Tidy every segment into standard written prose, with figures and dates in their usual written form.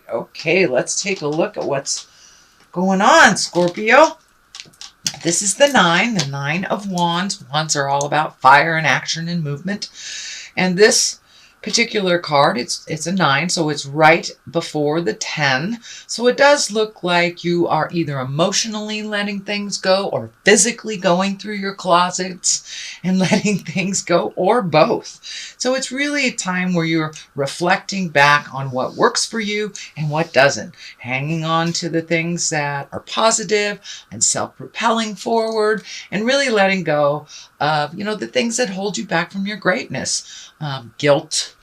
Okay, let's take a look at what's going on, Scorpio. This is the 9 of Wands. Wands are all about fire and action and movement. And this particular card, it's a 9, so it's right before the 10. So it does look like you are either emotionally letting things go or physically going through your closets and letting things go, or both. So it's really a time where you're reflecting back on what works for you and what doesn't, hanging on to the things that are positive and self-propelling forward, and really letting go of, the things that hold you back from your greatness. Guilt,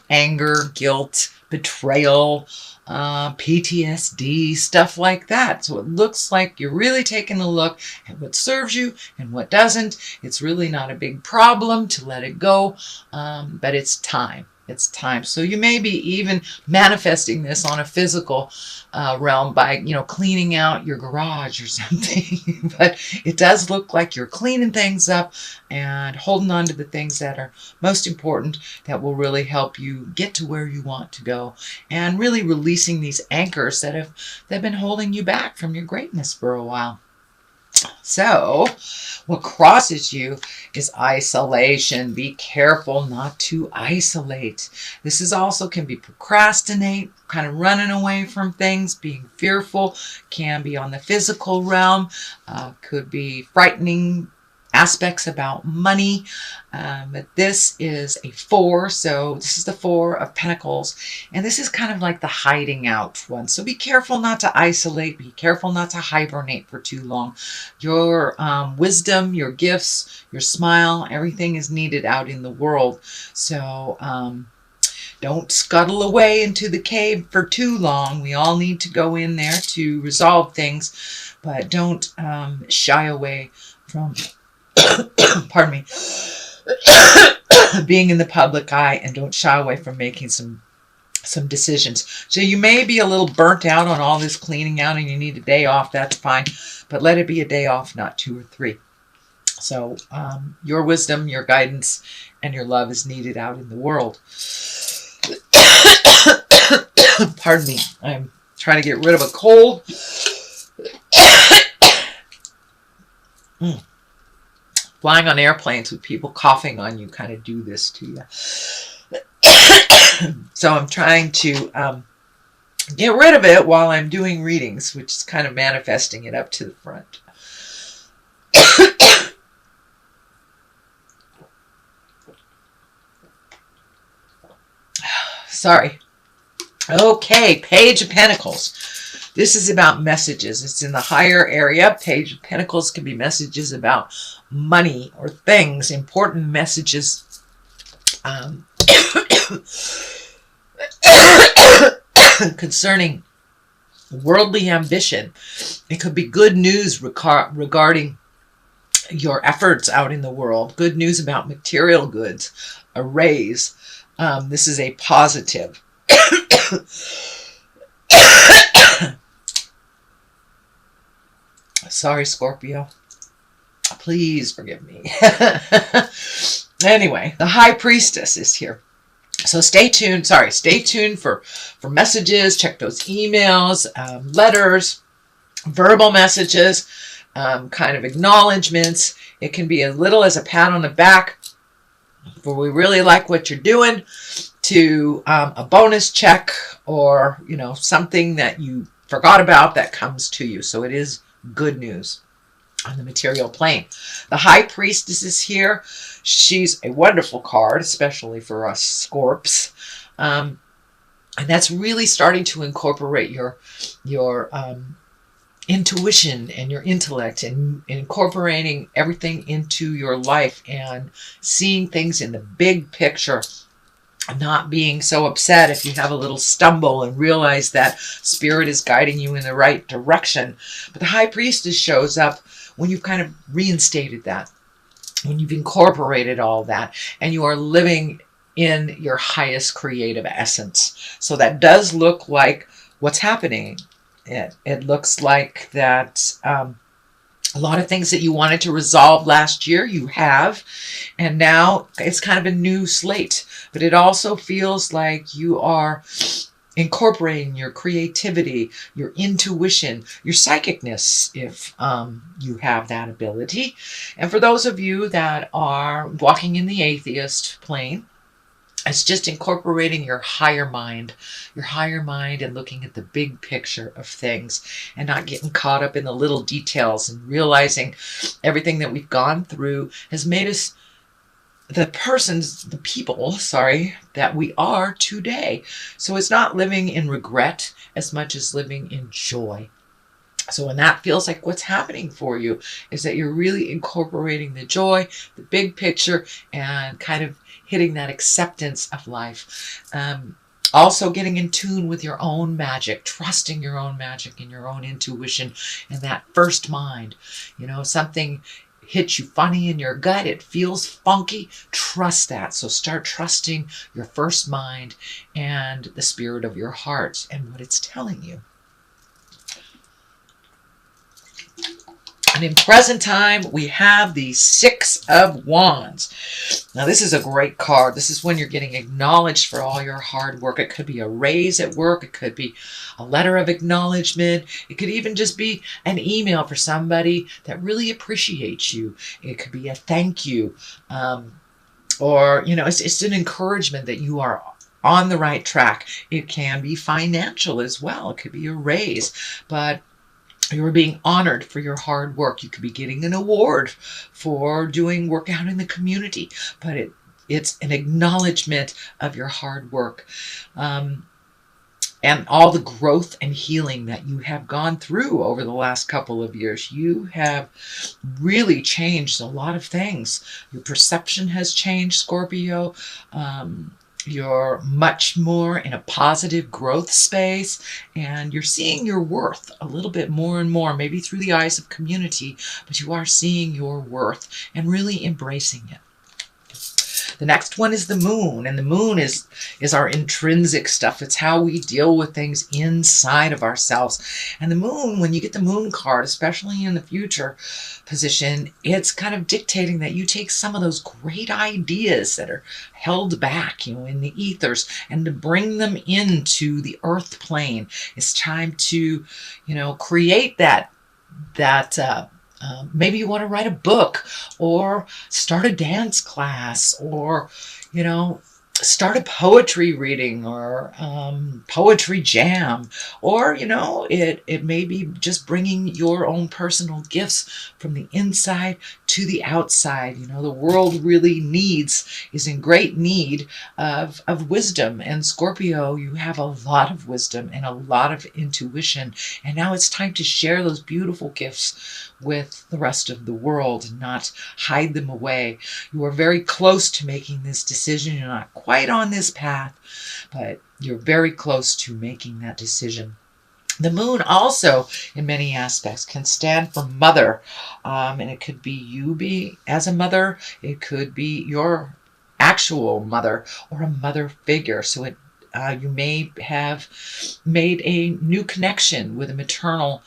anger, guilt, betrayal, PTSD, stuff like that. So it looks like you're really taking a look at what serves you and what doesn't. It's really not a big problem to let it go, but it's time. It's time. So you may be even manifesting this on a physical realm by, cleaning out your garage or something. But it does look like you're cleaning things up and holding on to the things that are most important, that will really help you get to where you want to go, and really releasing these anchors that have been holding you back from your greatness for a while. So what crosses you is isolation. Be careful not to isolate. This is also can be procrastinate, kind of running away from things, being fearful, can be on the physical realm, could be frightening aspects about money. But this is a 4, so this is the 4 of Pentacles, and this is kind of like the hiding out one. So be careful not to isolate, be careful not to hibernate for too long. Your wisdom, your gifts, your smile, everything is needed out in the world. So don't scuttle away into the cave for too long. We all need to go in there to resolve things, but don't shy away from pardon me, being in the public eye, and don't shy away from making some decisions. So you may be a little burnt out on all this cleaning out and you need a day off. That's fine, but let it be a day off, not 2 or 3. So your wisdom, your guidance, and your love is needed out in the world. Pardon me, I'm trying to get rid of a cold. Flying on airplanes with people coughing on you kind of do this to you. So I'm trying to get rid of it while I'm doing readings, which is kind of manifesting it up to the front. Sorry. Okay, Page of Pentacles. This is about messages. It's in the higher area. Page of Pentacles can be messages about money or things, important messages. Concerning worldly ambition. It could be good news regarding your efforts out in the world. Good news about material goods, a raise. This is a positive. Sorry, Scorpio. Please forgive me. Anyway, the High Priestess is here. So stay tuned. Stay tuned for messages. Check those emails, letters, verbal messages, kind of acknowledgments. It can be as little as a pat on the back, for we really like what you're doing, to a bonus check, or something that you forgot about that comes to you. So it is good news on the material plane. The High Priestess is here. She's a wonderful card, especially for us Scorps. And that's really starting to incorporate your intuition and your intellect, and incorporating everything into your life and seeing things in the big picture. Not being so upset if you have a little stumble, and realize that Spirit is guiding you in the right direction. But the High Priestess shows up when you've kind of reinstated that, when you've incorporated all that, and you are living in your highest creative essence. So that does look like what's happening. It looks like that a lot of things that you wanted to resolve last year, you have, and now it's kind of a new slate. But it also feels like you are incorporating your creativity, your intuition, your psychicness, if you have that ability. And for those of you that are walking in the atheist plane, it's just incorporating your higher mind, and looking at the big picture of things and not getting caught up in the little details, and realizing everything that we've gone through has made us the people, that we are today. So it's not living in regret as much as living in joy. So when that feels like what's happening for you, is that you're really incorporating the joy, the big picture, and kind of hitting that acceptance of life. Also getting in tune with your own magic, trusting your own magic and your own intuition and that first mind. Something hits you funny in your gut, it feels funky, trust that. So start trusting your first mind and the spirit of your heart and what it's telling you. And in present time, we have the Six of Wands. Now, this is a great card. This is when you're getting acknowledged for all your hard work. It could be a raise at work. It could be a letter of acknowledgement. It could even just be an email for somebody that really appreciates you. It could be a thank you. Or, it's an encouragement that you are on the right track. It can be financial as well. It could be a raise. But you're being honored for your hard work. You could be getting an award for doing work out in the community, but it's an acknowledgement of your hard work and all the growth and healing that you have gone through over the last couple of years. You have really changed a lot of things. Your perception has changed, Scorpio. You're much more in a positive growth space, and you're seeing your worth a little bit more and more, maybe through the eyes of community, but you are seeing your worth and really embracing it. The next one is the moon, and the moon is our intrinsic stuff. It's how we deal with things inside of ourselves. And the moon, when you get the moon card, especially in the future position, it's kind of dictating that you take some of those great ideas that are held back, in the ethers, and to bring them into the earth plane. It's time to, create that maybe you want to write a book or start a dance class or, start a poetry reading or poetry jam. Or, it may be just bringing your own personal gifts from the inside to the outside. The world really is in great need of wisdom. And Scorpio, you have a lot of wisdom and a lot of intuition. And now it's time to share those beautiful gifts with the rest of the world and not hide them away. You are very close to making this decision. You're not quite on this path, but you're very close to making that decision. The moon also, in many aspects, can stand for mother. And it could be you as a mother. It could be your actual mother or a mother figure. So you may have made a new connection with a maternal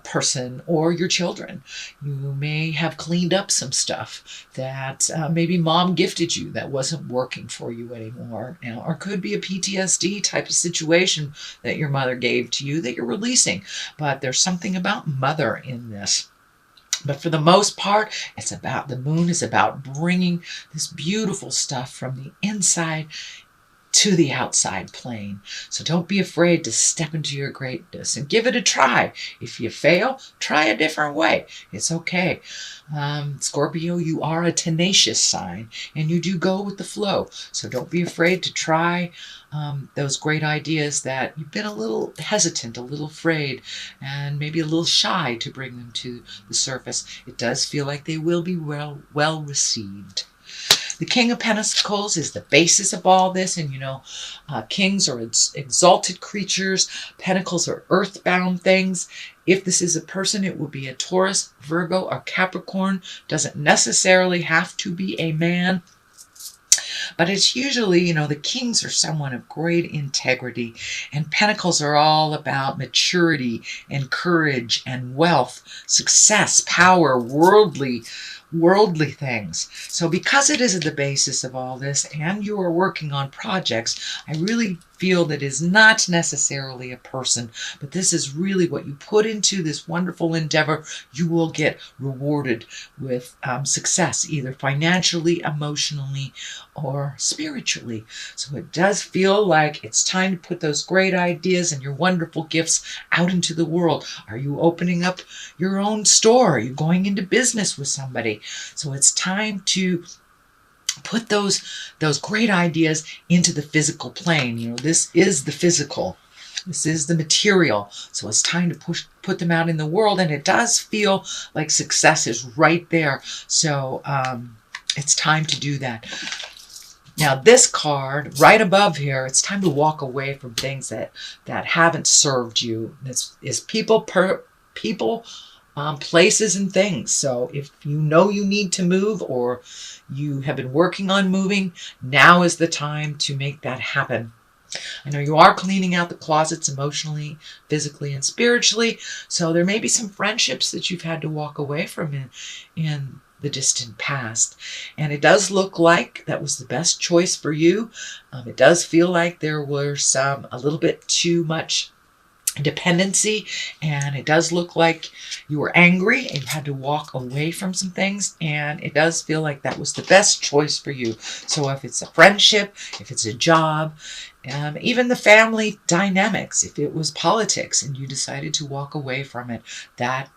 person or your children. You may have cleaned up some stuff that maybe mom gifted you that wasn't working for you anymore, or could be a PTSD type of situation that your mother gave to you that you're releasing. But there's something about mother in this. But for the most part, the moon is about bringing this beautiful stuff from the inside to the outside plane. So don't be afraid to step into your greatness and give it a try. If you fail, try a different way. It's okay. Scorpio, you are a tenacious sign and you do go with the flow. So don't be afraid to try those great ideas that you've been a little hesitant, a little afraid, and maybe a little shy to bring them to the surface. It does feel like they will be well received. The King of Pentacles is the basis of all this. And, kings are exalted creatures. Pentacles are earthbound things. If this is a person, it will be a Taurus, Virgo, or Capricorn. Doesn't necessarily have to be a man. But it's usually, the kings are someone of great integrity. And pentacles are all about maturity and courage and wealth, success, power, worldly worldly things. So because it is the basis of all this and you are working on projects, I really feel that it is not necessarily a person, but this is really what you put into this wonderful endeavor. You will get rewarded with success, either financially, emotionally, or spiritually. So it does feel like it's time to put those great ideas and your wonderful gifts out into the world. Are you opening up your own store? Are you going into business with somebody? So it's time to put those great ideas into the physical plane. You know, this is the physical. This is the material. So it's time to put them out in the world, and it does feel like success is right there. So it's time to do that. Now this card right above here, it's time to walk away from things that haven't served you. This is people, places, and things. So if you know you need to move, or you have been working on moving, now is the time to make that happen. I know you are cleaning out the closets emotionally, physically, and spiritually. So there may be some friendships that you've had to walk away from in the distant past. And it does look like that was the best choice for you. It does feel like there were a little bit too much dependency, and it does look like you were angry and you had to walk away from some things, and it does feel like that was the best choice for you. So if it's a friendship, if it's a job, even the family dynamics, if it was politics and you decided to walk away from it, that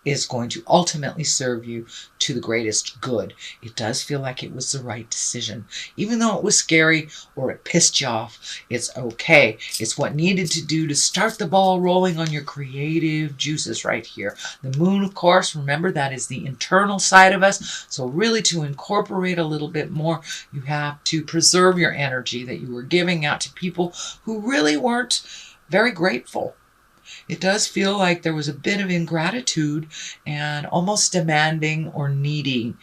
is going to ultimately serve you to the greatest good. It does feel like it was the right decision. Even though it was scary or it pissed you off, it's okay. It's what needed to do to start the ball rolling on your creative juices right here. The moon, of course, remember, that is the internal side of us. So really, to incorporate a little bit more, you have to preserve your energy that you were giving out to people who really weren't very grateful. It does feel like there was a bit of ingratitude and almost demanding or neediness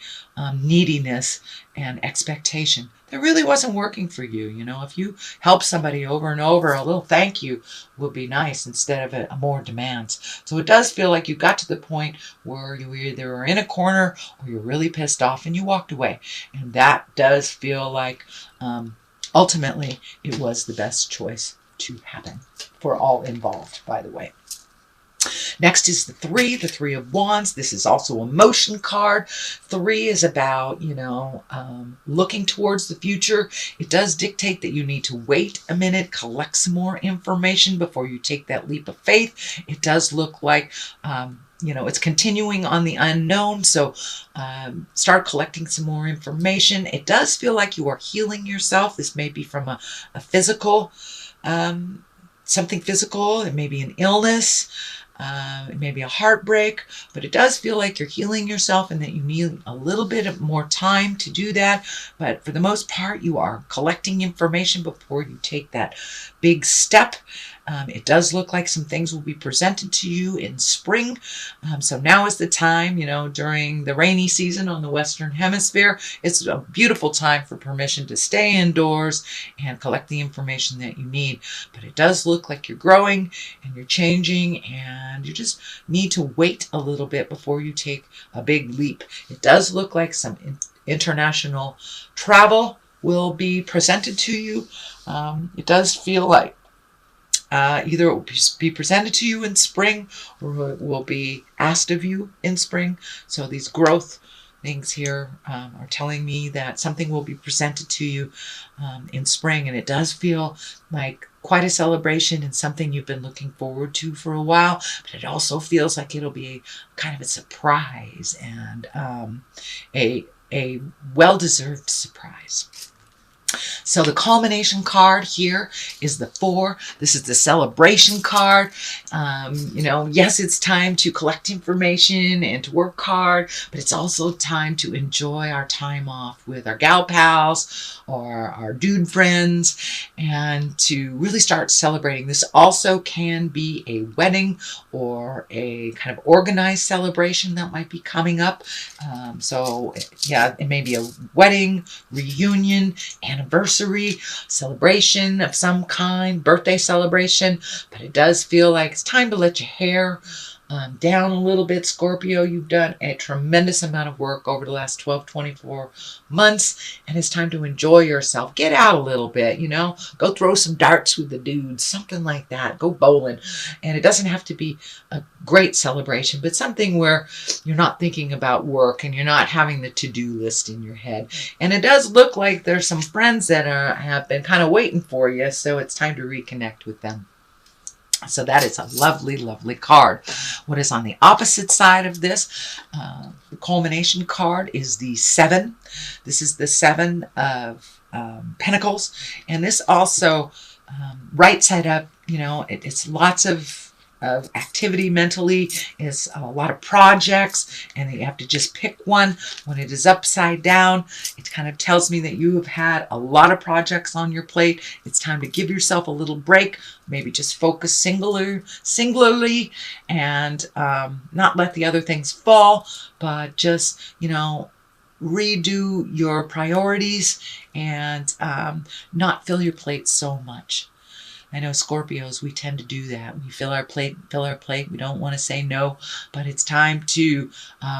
and expectation. That really wasn't working for you. You know, if you help somebody over and over, a little thank you would be nice instead of a more demands. So it does feel like you got to the point where you either were in a corner or you're really pissed off and you walked away. And that does feel like ultimately it was the best choice to happen for all involved, by the way. Next is the Three of Wands. This is also a motion card. 3 is about, looking towards the future. It does dictate that you need to wait a minute, collect some more information before you take that leap of faith. It does look like, it's continuing on the unknown. So start collecting some more information. It does feel like you are healing yourself. This may be from a physical, something physical. It may be an illness. It may be a heartbreak, but it does feel like you're healing yourself and that you need a little bit of more time to do that. But for the most part, you are collecting information before you take that big step. It does look like some things will be presented to you in spring. So now is the time, during the rainy season on the Western Hemisphere, it's a beautiful time for permission to stay indoors and collect the information that you need. But it does look like you're growing and you're changing, and you just need to wait a little bit before you take a big leap. It does look like some international travel will be presented to you. It does feel like either it will be presented to you in spring or it will be asked of you in spring. So these growth things here are telling me that something will be presented to you in spring. And it does feel like quite a celebration and something you've been looking forward to for a while. But it also feels like it'll be kind of a surprise and a well-deserved surprise. So the culmination card here is the 4. This is the celebration card. Yes, it's time to collect information and to work hard, but it's also time to enjoy our time off with our gal pals or our dude friends and to really start celebrating. This also can be a wedding or a kind of organized celebration that might be coming up. It may be a wedding, reunion, anniversary, celebration of some kind, birthday celebration, but it does feel like it's time to let your hair down a little bit, Scorpio. You've done a tremendous amount of work over the last 12, 24 months, and it's time to enjoy yourself. Get out a little bit, go throw some darts with the dudes, something like that. Go bowling. And it doesn't have to be a great celebration, but something where you're not thinking about work and you're not having the to-do list in your head. And it does look like there's some friends that have been kind of waiting for you, so it's time to reconnect with them. So that is a lovely, lovely card. What is on the opposite side of this, the culmination card, is the 7. This is the 7 of Pentacles. And this also, right side up, it's lots of activity mentally. It's a lot of projects, and you have to just pick one. When it is upside down, it kind of tells me that you have had a lot of projects on your plate. It's time to give yourself a little break, maybe just focus singularly, and not let the other things fall, but just, redo your priorities and not fill your plate so much. I know Scorpios, we tend to do that. We fill our plate. We don't want to say no, but it's time to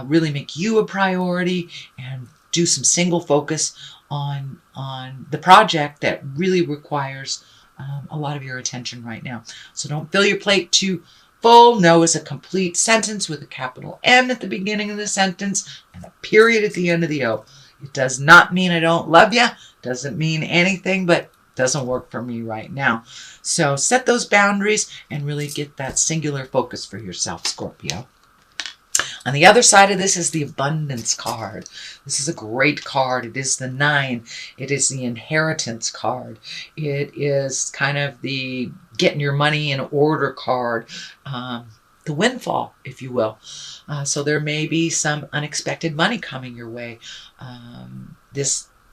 really make you a priority and do some single focus on the project that really requires a lot of your attention right now. So don't fill your plate too full. No is a complete sentence with a capital N at the beginning of the sentence and a period at the end of the O. It does not mean I don't love you. Doesn't mean anything, but doesn't work for me right now. So set those boundaries and really get that singular focus for yourself, Scorpio. On the other side of this is the abundance card. This is a great card. It is the 9. It is the inheritance card. It is kind of the getting your money in order card. The windfall, if you will. So there may be some unexpected money coming your way.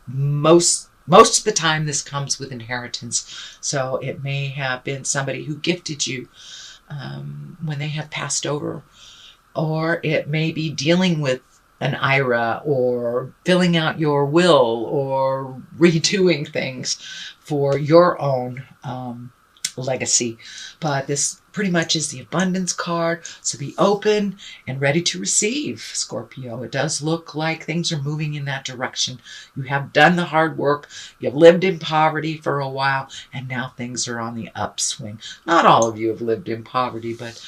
Most of the time, this comes with inheritance. So it may have been somebody who gifted you when they have passed over. Or it may be dealing with an IRA or filling out your will or redoing things for your own legacy. But this pretty much is the abundance card. So be open and ready to receive, Scorpio. It does look like things are moving in that direction. You have done the hard work. You've lived in poverty for a while, and now things are on the upswing. Not all of you have lived in poverty, but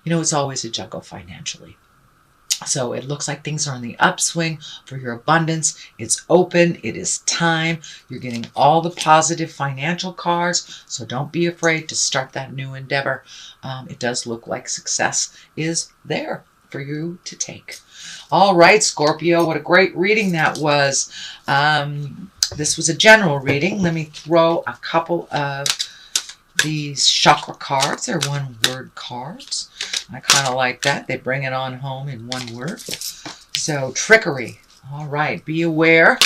it's always a juggle financially. So it looks like things are on the upswing for your abundance. It's open. It is time. You're getting all the positive financial cards. So don't be afraid to start that new endeavor. It does look like success is there for you to take. All right, Scorpio, what a great reading that was. This was a general reading. Let me throw a couple of these chakra cards. They're one-word cards. I kind of like that. They bring it on home in one word. So, trickery. All right, be aware.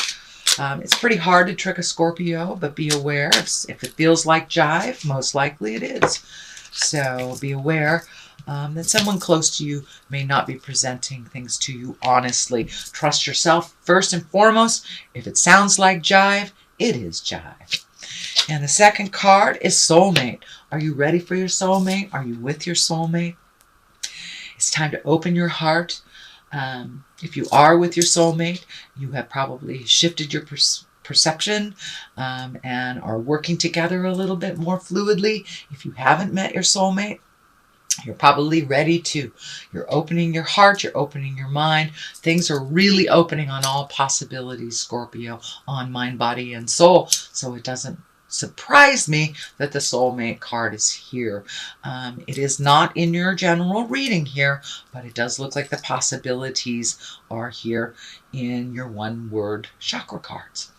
It's pretty hard to trick a Scorpio, but be aware. If it feels like jive, most likely it is. So, be aware that someone close to you may not be presenting things to you honestly. Trust yourself first and foremost. If it sounds like jive, it is jive. And the second card is soulmate. Are you ready for your soulmate? Are you with your soulmate? It's time to open your heart. If you are with your soulmate, you have probably shifted your perception and are working together a little bit more fluidly. If you haven't met your soulmate, you're probably ready to. You're opening your heart. You're opening your mind. Things are really opening on all possibilities, Scorpio, on mind, body, and soul. So it doesn't surprise me that the soulmate card is here. It is not in your general reading here, but it does look like the possibilities are here in your one-word chakra cards.